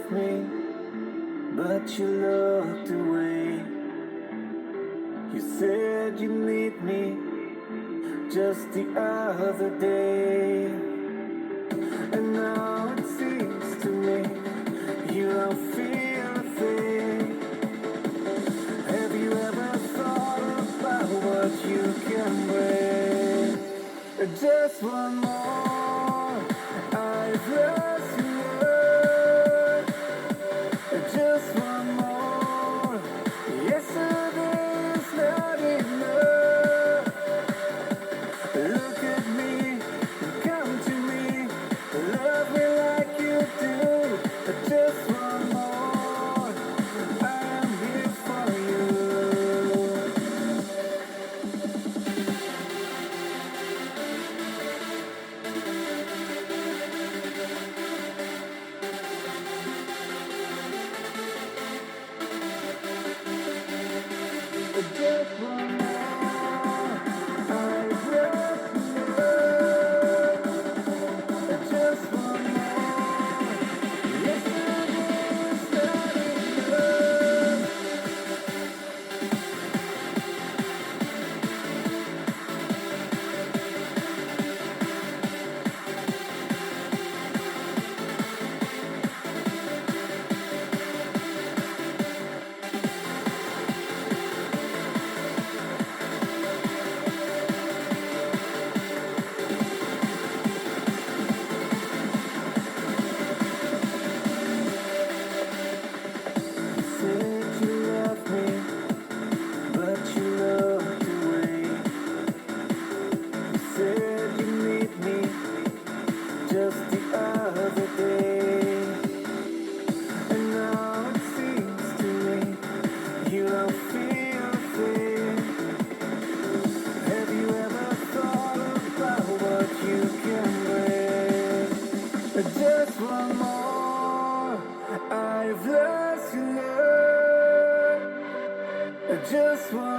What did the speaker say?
left me, but you looked away. You said you need me just the other day. And now it seems to me you don't feel a thing. Have you ever thought about what you can bring? Just one more, I've lost you. Just one more, yesterday's not enough. Look at me, come to me, love me like you do. Just one more, I am here for you. Just one more, I've lost you. Just one more, yesterday's not enough. Said you loved me, but you looked away. You said you need me just the other day. And now it seems to me you don't feel a thing. Have you ever thought about what you can bring? Just one more, I've lost you, love. Just one